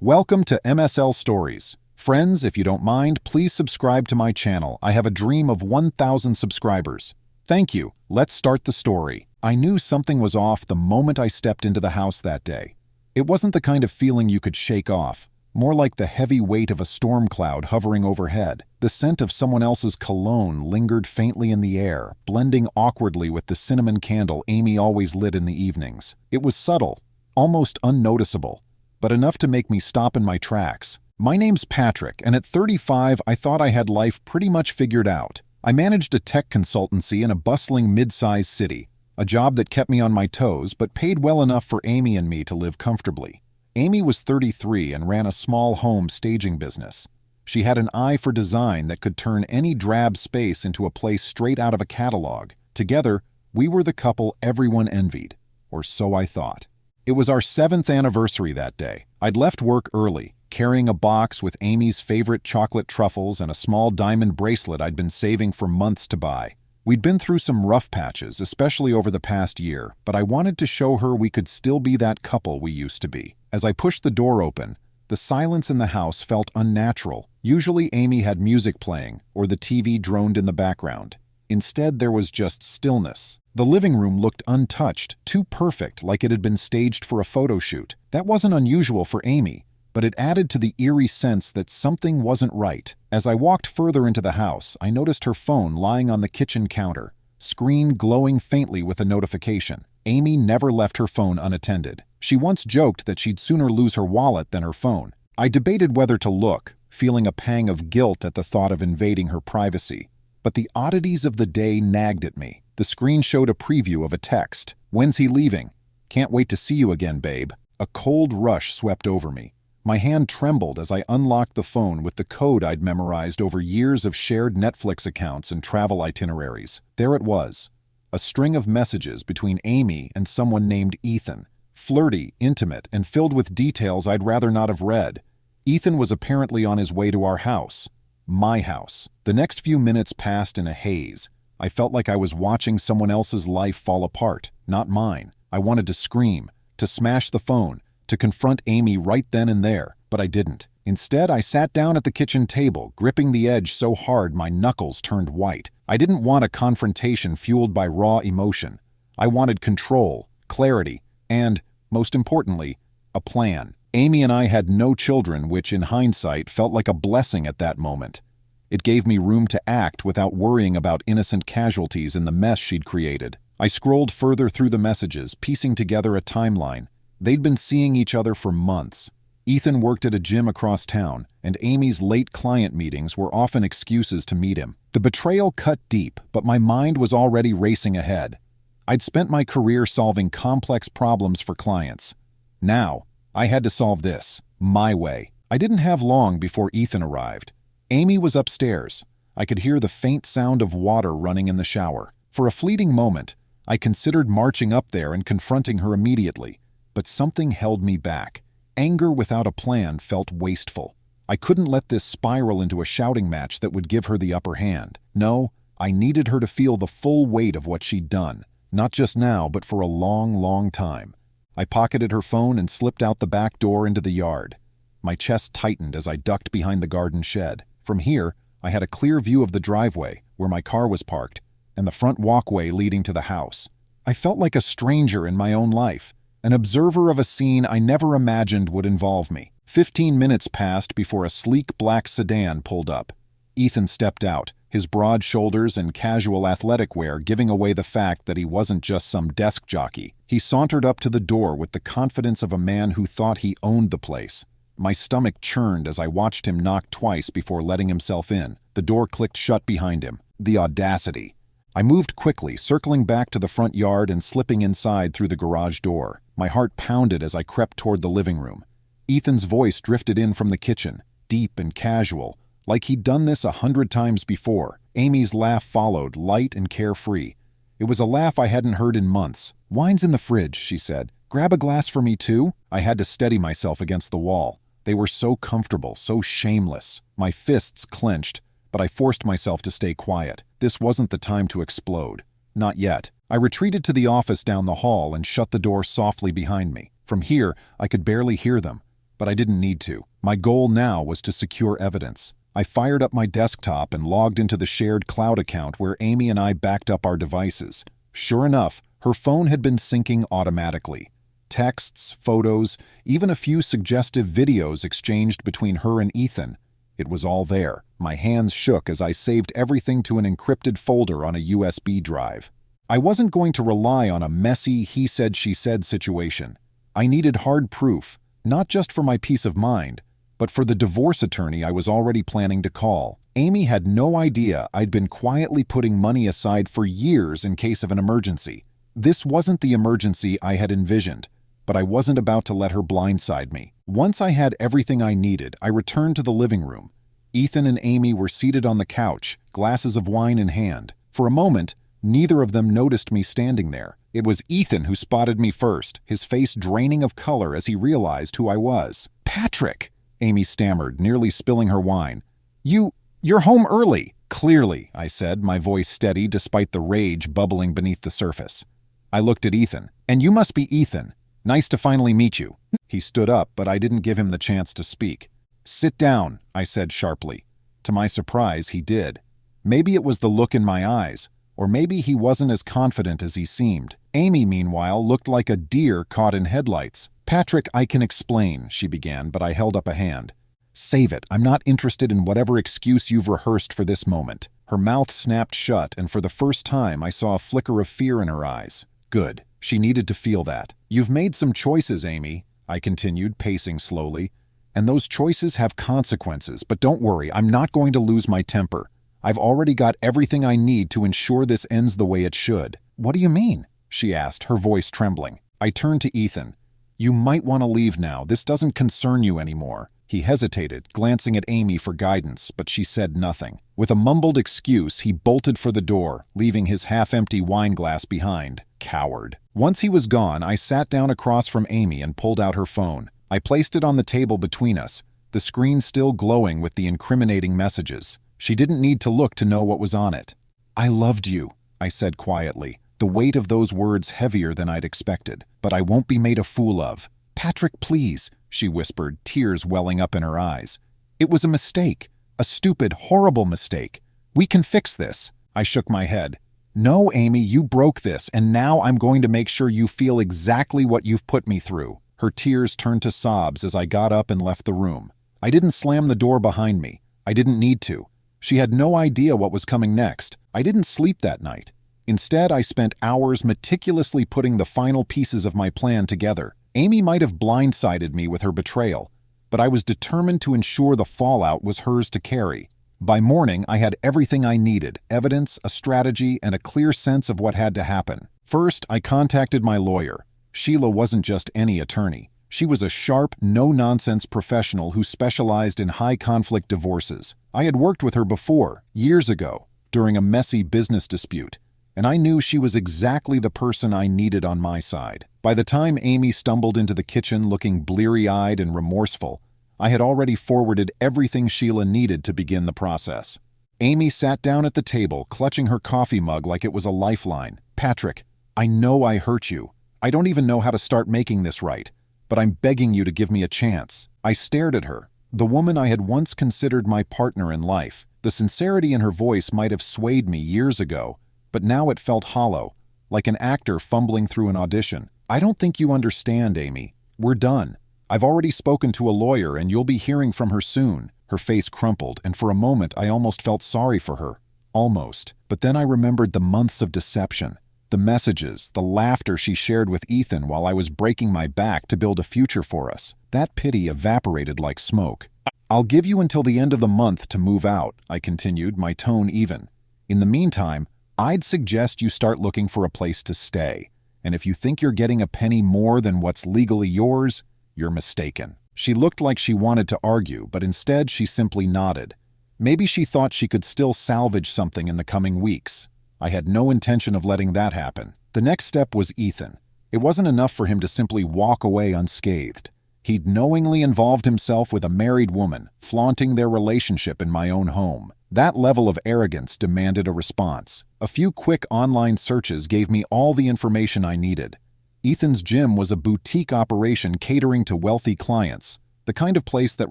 Welcome to MSL Stories. Friends, if you don't mind, please subscribe to my channel. I have a dream of 1,000 subscribers. Thank you. Let's start the story. I knew something was off the moment I stepped into the house that day. It wasn't the kind of feeling you could shake off, more like the heavy weight of a storm cloud hovering overhead. The scent of someone else's cologne lingered faintly in the air, blending awkwardly with the cinnamon candle Amy always lit in the evenings. It was subtle, almost unnoticeable, but enough to make me stop in my tracks. My name's Patrick, and at 35, I thought I had life pretty much figured out. I managed a tech consultancy in a bustling mid-sized city, a job that kept me on my toes but paid well enough for Amy and me to live comfortably. Amy was 33 and ran a small home staging business. She had an eye for design that could turn any drab space into a place straight out of a catalog. Together, we were the couple everyone envied, or so I thought. It was our 7th anniversary that day. I'd left work early, carrying a box with Amy's favorite chocolate truffles and a small diamond bracelet I'd been saving for months to buy. We'd been through some rough patches, especially over the past year, but I wanted to show her we could still be that couple we used to be. As I pushed the door open, the silence in the house felt unnatural. Usually Amy had music playing, or the TV droned in the background. Instead, there was just stillness. The living room looked untouched, too perfect, like it had been staged for a photo shoot. That wasn't unusual for Amy, but it added to the eerie sense that something wasn't right. As I walked further into the house, I noticed her phone lying on the kitchen counter, screen glowing faintly with a notification. Amy never left her phone unattended. She once joked that she'd sooner lose her wallet than her phone. I debated whether to look, feeling a pang of guilt at the thought of invading her privacy. But the oddities of the day nagged at me. The screen showed a preview of a text. "When's he leaving? Can't wait to see you again, babe." A cold rush swept over me. My hand trembled as I unlocked the phone with the code I'd memorized over years of shared Netflix accounts and travel itineraries. There it was, a string of messages between Amy and someone named Ethan. Flirty, intimate, and filled with details I'd rather not have read. Ethan was apparently on his way to our house. My house. The next few minutes passed in a haze. I felt like I was watching someone else's life fall apart, not mine. I wanted to scream, to smash the phone, to confront Amy right then and there, but I didn't. Instead, I sat down at the kitchen table, gripping the edge so hard my knuckles turned white. I didn't want a confrontation fueled by raw emotion. I wanted control, clarity, and, most importantly, a plan. Amy and I had no children, which in hindsight felt like a blessing at that moment. It gave me room to act without worrying about innocent casualties in the mess she'd created. I scrolled further through the messages, piecing together a timeline. They'd been seeing each other for months. Ethan worked at a gym across town, and Amy's late client meetings were often excuses to meet him. The betrayal cut deep, but my mind was already racing ahead. I'd spent my career solving complex problems for clients. Now, I had to solve this, my way. I didn't have long before Ethan arrived. Amy was upstairs. I could hear the faint sound of water running in the shower. For a fleeting moment, I considered marching up there and confronting her immediately, but something held me back. Anger without a plan felt wasteful. I couldn't let this spiral into a shouting match that would give her the upper hand. No, I needed her to feel the full weight of what she'd done, not just now, but for a long, long time. I pocketed her phone and slipped out the back door into the yard. My chest tightened as I ducked behind the garden shed. From here, I had a clear view of the driveway, where my car was parked, and the front walkway leading to the house. I felt like a stranger in my own life, an observer of a scene I never imagined would involve me. 15 minutes passed before a sleek black sedan pulled up. Ethan stepped out, his broad shoulders and casual athletic wear giving away the fact that he wasn't just some desk jockey. He sauntered up to the door with the confidence of a man who thought he owned the place. My stomach churned as I watched him knock twice before letting himself in. The door clicked shut behind him. The audacity. I moved quickly, circling back to the front yard and slipping inside through the garage door. My heart pounded as I crept toward the living room. Ethan's voice drifted in from the kitchen, deep and casual, like he'd done this 100 times before. Amy's laugh followed, light and carefree. It was a laugh I hadn't heard in months. "Wine's in the fridge," she said. "Grab a glass for me too?" I had to steady myself against the wall. They were so comfortable, so shameless. My fists clenched, but I forced myself to stay quiet. This wasn't the time to explode. Not yet. I retreated to the office down the hall and shut the door softly behind me. From here, I could barely hear them, but I didn't need to. My goal now was to secure evidence. I fired up my desktop and logged into the shared cloud account where Amy and I backed up our devices. Sure enough, her phone had been syncing automatically. Texts, photos, even a few suggestive videos exchanged between her and Ethan. It was all there. My hands shook as I saved everything to an encrypted folder on a USB drive. I wasn't going to rely on a messy he said she said situation. I needed hard proof, not just for my peace of mind, but for the divorce attorney I was already planning to call. Amy had no idea I'd been quietly putting money aside for years in case of an emergency. This wasn't the emergency I had envisioned, but I wasn't about to let her blindside me. Once I had everything I needed, I returned to the living room. Ethan and Amy were seated on the couch, glasses of wine in hand. For a moment, neither of them noticed me standing there. It was Ethan who spotted me first, his face draining of color as he realized who I was. "Patrick," Amy stammered, nearly spilling her wine. You're home early." "Clearly," I said, my voice steady despite the rage bubbling beneath the surface. I looked at Ethan. "And you must be Ethan. Nice to finally meet you." He stood up, but I didn't give him the chance to speak. "Sit down," I said sharply. To my surprise, he did. Maybe it was the look in my eyes, or maybe he wasn't as confident as he seemed. Amy, meanwhile, looked like a deer caught in headlights. "Patrick, I can explain," she began, but I held up a hand. "Save it. I'm not interested in whatever excuse you've rehearsed for this moment." Her mouth snapped shut, and for the first time I saw a flicker of fear in her eyes. Good. She needed to feel that. "You've made some choices, Amy," I continued, pacing slowly. "And those choices have consequences, but don't worry, I'm not going to lose my temper. I've already got everything I need to ensure this ends the way it should." "What do you mean?" she asked, her voice trembling. I turned to Ethan. "You might want to leave now. This doesn't concern you anymore." He hesitated, glancing at Amy for guidance, but she said nothing. With a mumbled excuse, he bolted for the door, leaving his half-empty wine glass behind. Coward. Once he was gone, I sat down across from Amy and pulled out her phone. I placed it on the table between us, the screen still glowing with the incriminating messages. She didn't need to look to know what was on it. "I loved you," I said quietly, the weight of those words heavier than I'd expected. "But I won't be made a fool of." "Patrick, please," she whispered, tears welling up in her eyes. "It was a mistake, a stupid, horrible mistake. We can fix this." I shook my head. "No, Amy, you broke this, and now I'm going to make sure you feel exactly what you've put me through." Her tears turned to sobs as I got up and left the room. I didn't slam the door behind me. I didn't need to. She had no idea what was coming next. I didn't sleep that night. Instead, I spent hours meticulously putting the final pieces of my plan together. Amy might have blindsided me with her betrayal, but I was determined to ensure the fallout was hers to carry. By morning, I had everything I needed: evidence, a strategy, and a clear sense of what had to happen. First, I contacted my lawyer. Sheila wasn't just any attorney. She was a sharp, no-nonsense professional who specialized in high-conflict divorces. I had worked with her before, years ago, during a messy business dispute, and I knew she was exactly the person I needed on my side. By the time Amy stumbled into the kitchen looking bleary-eyed and remorseful, I had already forwarded everything Sheila needed to begin the process. Amy sat down at the table, clutching her coffee mug like it was a lifeline. "Patrick, I know I hurt you. I don't even know how to start making this right, but I'm begging you to give me a chance." I stared at her, the woman I had once considered my partner in life. The sincerity in her voice might have swayed me years ago, but now it felt hollow, like an actor fumbling through an audition. "I don't think you understand, Amy. We're done. I've already spoken to a lawyer and you'll be hearing from her soon." Her face crumpled, and for a moment I almost felt sorry for her. Almost. But then I remembered the months of deception, the messages, the laughter she shared with Ethan while I was breaking my back to build a future for us. That pity evaporated like smoke. "I'll give you until the end of the month to move out," I continued, my tone even. "In the meantime, I'd suggest you start looking for a place to stay. And if you think you're getting a penny more than what's legally yours, you're mistaken." She looked like she wanted to argue, but instead she simply nodded. Maybe she thought she could still salvage something in the coming weeks. I had no intention of letting that happen. The next step was Ethan. It wasn't enough for him to simply walk away unscathed. He'd knowingly involved himself with a married woman, flaunting their relationship in my own home. That level of arrogance demanded a response. A few quick online searches gave me all the information I needed. Ethan's gym was a boutique operation catering to wealthy clients. the kind of place that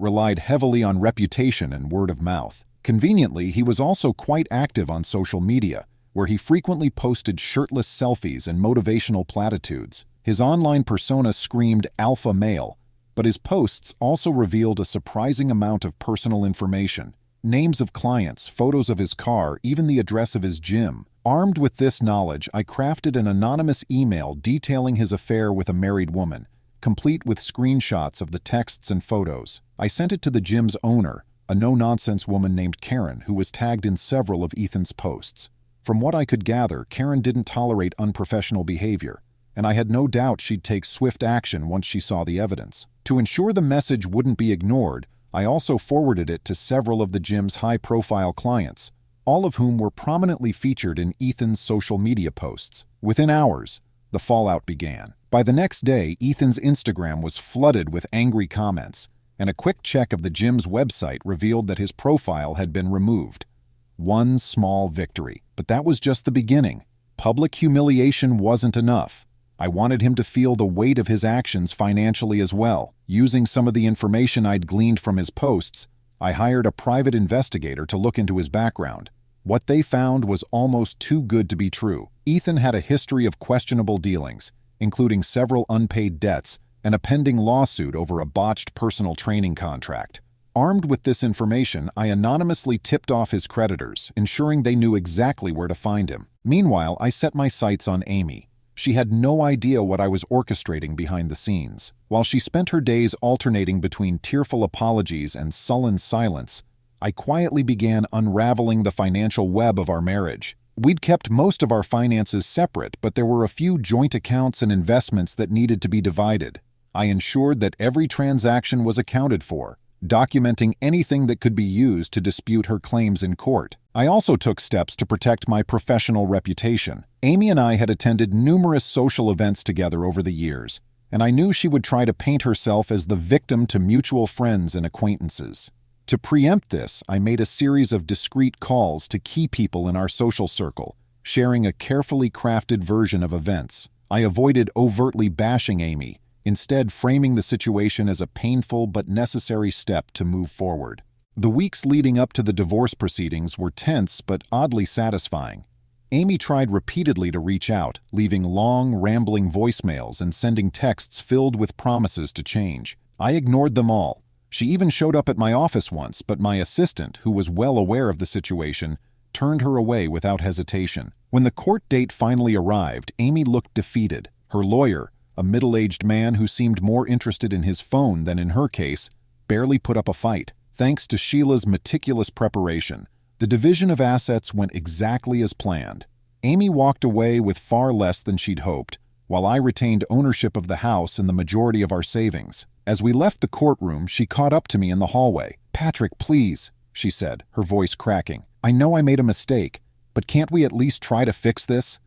relied heavily on reputation and word of mouth. Conveniently, he was also quite active on social media, where he frequently posted shirtless selfies and motivational platitudes. His online persona screamed alpha male, but his posts also revealed a surprising amount of personal information. Names of clients, photos of his car, even the address of his gym. Armed with this knowledge, I crafted an anonymous email detailing his affair with a married woman, complete with screenshots of the texts and photos. I sent it to the gym's owner, a no-nonsense woman named Karen, who was tagged in several of Ethan's posts. From what I could gather, Karen didn't tolerate unprofessional behavior, and I had no doubt she'd take swift action once she saw the evidence. To ensure the message wouldn't be ignored, I also forwarded it to several of the gym's high-profile clients, all of whom were prominently featured in Ethan's social media posts. Within hours, the fallout began. By the next day, Ethan's Instagram was flooded with angry comments, and a quick check of the gym's website revealed that his profile had been removed. One small victory. But that was just the beginning. Public humiliation wasn't enough. I wanted him to feel the weight of his actions financially as well. Using some of the information I'd gleaned from his posts, I hired a private investigator to look into his background. What they found was almost too good to be true. Ethan had a history of questionable dealings, including several unpaid debts and a pending lawsuit over a botched personal training contract. Armed with this information, I anonymously tipped off his creditors, ensuring they knew exactly where to find him. Meanwhile, I set my sights on Amy. She had no idea what I was orchestrating behind the scenes. While she spent her days alternating between tearful apologies and sullen silence, I quietly began unraveling the financial web of our marriage. We'd kept most of our finances separate, but there were a few joint accounts and investments that needed to be divided. I ensured that every transaction was accounted for, documenting anything that could be used to dispute her claims in court. I also took steps to protect my professional reputation. Amy and I had attended numerous social events together over the years, and I knew she would try to paint herself as the victim to mutual friends and acquaintances. To preempt this, I made a series of discreet calls to key people in our social circle, sharing a carefully crafted version of events. I avoided overtly bashing Amy, instead framing the situation as a painful but necessary step to move forward. The weeks leading up to the divorce proceedings were tense but oddly satisfying. Amy tried repeatedly to reach out, leaving long, rambling voicemails and sending texts filled with promises to change. I ignored them all. She even showed up at my office once, but my assistant, who was well aware of the situation, turned her away without hesitation. When the court date finally arrived, Amy looked defeated. Her lawyer, a middle-aged man who seemed more interested in his phone than in her case, barely put up a fight. Thanks to Sheila's meticulous preparation, the division of assets went exactly as planned. Amy walked away with far less than she'd hoped, while I retained ownership of the house and the majority of our savings. As we left the courtroom, she caught up to me in the hallway. "Patrick, please," she said, her voice cracking. "I know I made a mistake, but can't we at least try to fix this?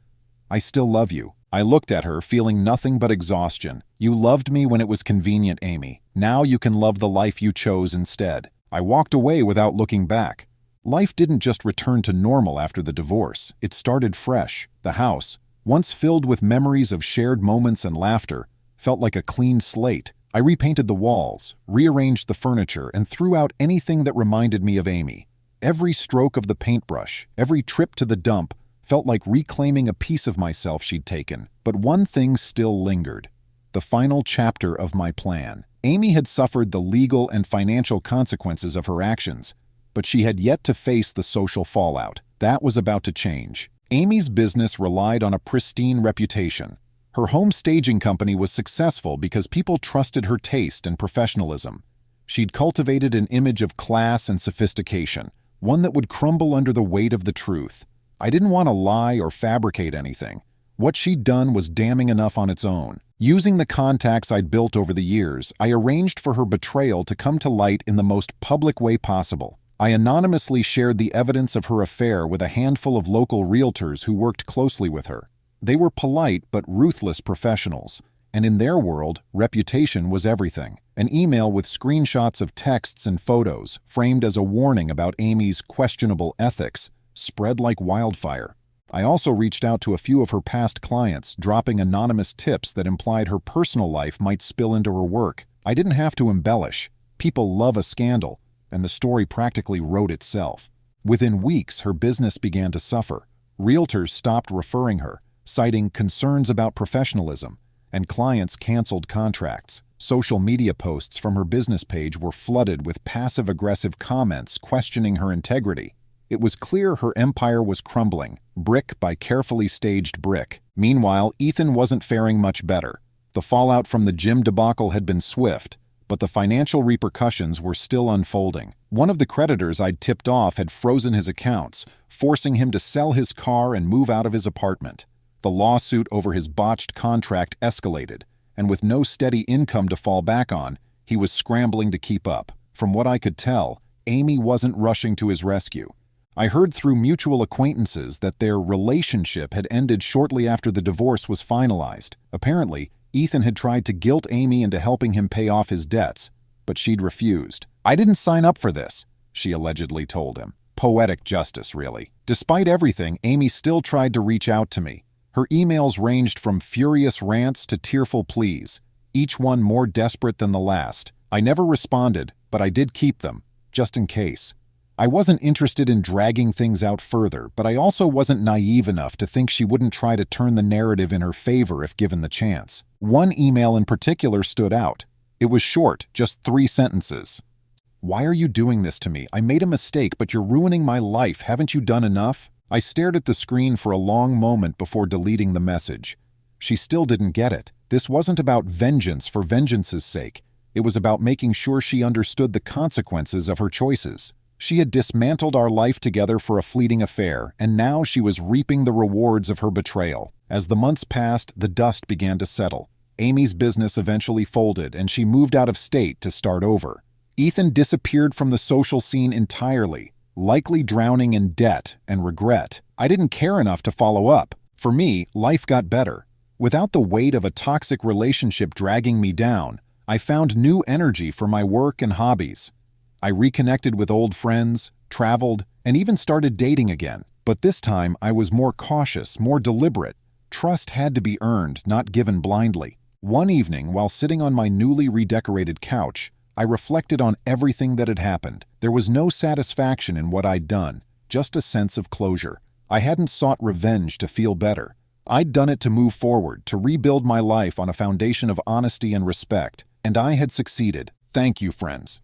I still love you." I looked at her, feeling nothing but exhaustion. "You loved me when it was convenient, Amy. Now you can love the life you chose instead." I walked away without looking back. Life didn't just return to normal after the divorce. It started fresh. The house, once filled with memories of shared moments and laughter, felt like a clean slate. I repainted the walls, rearranged the furniture, and threw out anything that reminded me of Amy. Every stroke of the paintbrush, every trip to the dump, felt like reclaiming a piece of myself she'd taken. But one thing still lingered: the final chapter of my plan. Amy had suffered the legal and financial consequences of her actions, but she had yet to face the social fallout. That was about to change. Amy's business relied on a pristine reputation. Her home staging company was successful because people trusted her taste and professionalism. She'd cultivated an image of class and sophistication, one that would crumble under the weight of the truth. I didn't want to lie or fabricate anything. What she'd done was damning enough on its own. Using the contacts I'd built over the years, I arranged for her betrayal to come to light in the most public way possible. I anonymously shared the evidence of her affair with a handful of local realtors who worked closely with her. They were polite but ruthless professionals, and in their world, reputation was everything. An email with screenshots of texts and photos, framed as a warning about Amy's questionable ethics, spread like wildfire. I also reached out to a few of her past clients, dropping anonymous tips that implied her personal life might spill into her work. I didn't have to embellish. People love a scandal, and the story practically wrote itself. Within weeks, her business began to suffer. Realtors stopped referring her, citing concerns about professionalism, and clients canceled contracts. Social media posts from her business page were flooded with passive-aggressive comments questioning her integrity. It was clear her empire was crumbling, brick by carefully staged brick. Meanwhile, Ethan wasn't faring much better. The fallout from the gym debacle had been swift, but the financial repercussions were still unfolding. One of the creditors I'd tipped off had frozen his accounts, forcing him to sell his car and move out of his apartment. The lawsuit over his botched contract escalated, and with no steady income to fall back on, he was scrambling to keep up. From what I could tell, Amy wasn't rushing to his rescue. I heard through mutual acquaintances that their relationship had ended shortly after the divorce was finalized. Apparently, Ethan had tried to guilt Amy into helping him pay off his debts, but she'd refused. "I didn't sign up for this," she allegedly told him. Poetic justice, really. Despite everything, Amy still tried to reach out to me. Her emails ranged from furious rants to tearful pleas, each one more desperate than the last. I never responded, but I did keep them, just in case. I wasn't interested in dragging things out further, but I also wasn't naive enough to think she wouldn't try to turn the narrative in her favor if given the chance. One email in particular stood out. It was short, just 3 sentences. "Why are you doing this to me? I made a mistake, but you're ruining my life. Haven't you done enough?" I stared at the screen for a long moment before deleting the message. She still didn't get it. This wasn't about vengeance for vengeance's sake. It was about making sure she understood the consequences of her choices. She had dismantled our life together for a fleeting affair, and now she was reaping the rewards of her betrayal. As the months passed, the dust began to settle. Amy's business eventually folded, and she moved out of state to start over. Ethan disappeared from the social scene entirely, likely drowning in debt and regret. I didn't care enough to follow up. For me, life got better. Without the weight of a toxic relationship dragging me down, I found new energy for my work and hobbies. I reconnected with old friends, traveled, and even started dating again. But this time, I was more cautious, more deliberate. Trust had to be earned, not given blindly. One evening, while sitting on my newly redecorated couch, I reflected on everything that had happened. There was no satisfaction in what I'd done, just a sense of closure. I hadn't sought revenge to feel better. I'd done it to move forward, to rebuild my life on a foundation of honesty and respect, and I had succeeded. Thank you, friends.